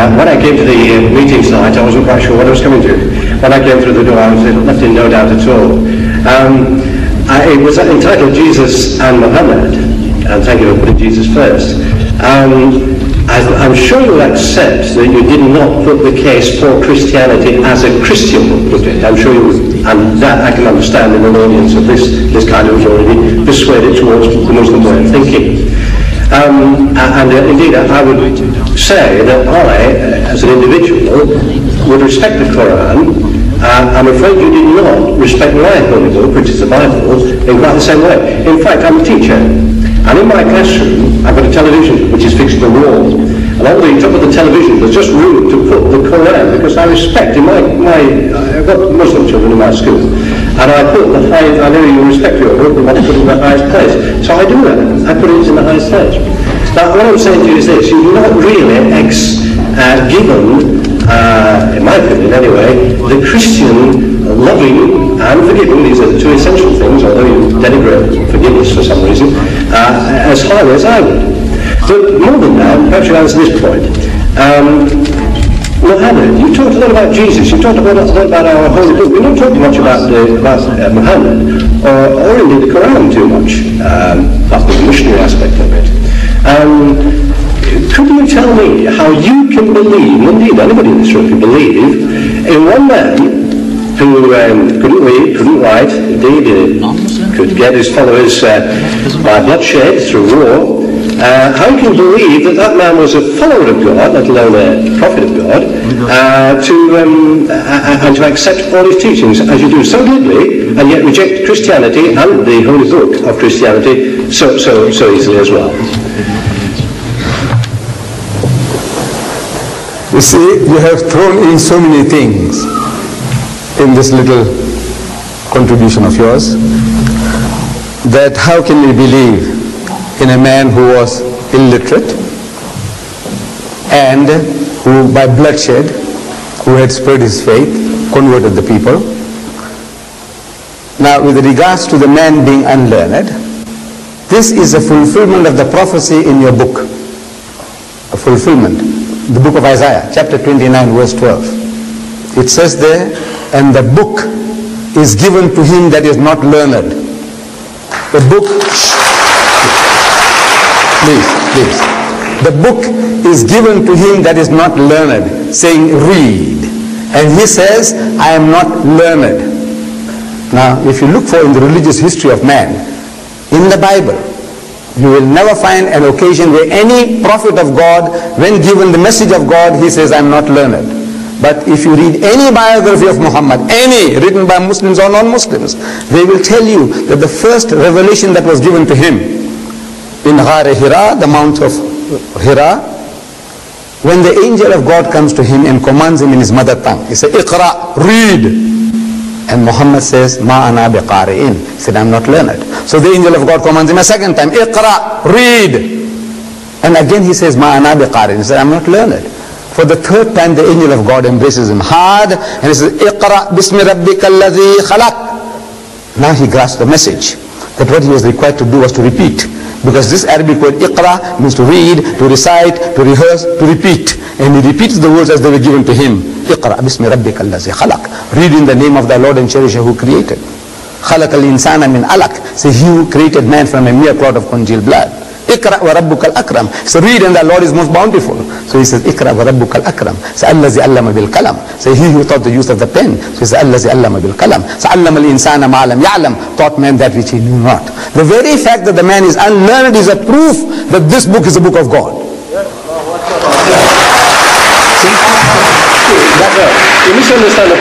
When I came to the meeting tonight, I wasn't quite sure what I was coming to. When I came through the door, I was left in no doubt at all. It was entitled Jesus and Muhammad, and thank you for putting Jesus first. I'm sure you'll accept that you did not put the case for Christianity as a Christian book, put it. I'm sure you would, and that I can understand in an audience of this kind of was already persuaded towards the Muslim way of thinking. Indeed, I would say that I, as an individual, would respect the Quran. I'm afraid you did not respect my holy book, which is the Bible, in quite the same way. In fact, I'm a teacher, and in my classroom, I've got a television which is fixed to the wall. And on the top of the television, there's just room to put the Quran, because I respect, I've got Muslim children in my school, and I put I know you respect your book, and I put it in the highest place. So I do that. I put it in the highest place. Now, what I'm saying to you is this: you've not really given, in my opinion anyway, the Christian loving and forgiving, these are the two essential things, although you denigrate forgiveness for some reason, as highly as I would. But more than that, perhaps you answer this point. Muhammad, you talked a lot about Jesus, you talked a lot about our holy book. We're not talking much about Muhammad, or indeed the Quran too much. That's the missionary aspect of it. Could you tell me how you can believe, indeed anybody in this room can believe, in one man who couldn't read, couldn't write, indeed could get his followers by bloodshed through war? How you can believe that that man was a follower of God, let alone a prophet of God, and to accept all his teachings as you do so glibly, and yet reject Christianity and the holy book of Christianity so easily as well? You see, you have thrown in so many things in this little contribution of yours, that how can we believe in a man who was illiterate and who by bloodshed, who had spread his faith, converted the people. Now with regards to the man being unlearned, this is a fulfillment of the prophecy in your book, a fulfillment, the book of Isaiah, chapter 29, verse 12. It says there, and the book is given to him that is not learned. The book, please. The book is given to him that is not learned, saying read. And he says, I am not learned. Now, if you look for in the religious history of man, in the Bible, you will never find an occasion where any prophet of God, when given the message of God, he says, I am not learned. But if you read any biography of Muhammad, any written by Muslims or non-Muslims, they will tell you that the first revelation that was given to him in Ghar Hira, the Mount of Hira, when the angel of God comes to him and commands him in his mother tongue, he said, Iqra, read. And Muhammad says, Ma ana biqari'in. He said, I'm not learned. So the angel of God commands him a second time, Iqra, read. And again he says, Ma ana biqari'in. He said, I'm not learned. For the third time the angel of God embraces him hard and he says, Iqra bismi rabbika alladhi khalaq. Now he grasps the message that what he was required to do was to repeat. Because this Arabic word Iqra means to read, to recite, to rehearse, to repeat. And he repeats the words as they were given to him. Iqra bismi rabbika alladhi khalaq. Read in the name of thy Lord and Cherisher who created. Khalaq al-insana min alaq. Say he who created man from a mere clot of congealed blood. Iqra wa rabbuka al-akram. So read and thy Lord is most bountiful. So he says Iqra wa rabbuka al-akram. So allazi allama bil kalam. So he who taught the use of the pen. So he says allazi allama bil kalam. So allama al-insana ma lam ya'lam. Taught man that which he knew not. The very fact that the man is unlearned is a proof that this book is a book of God. You misunderstand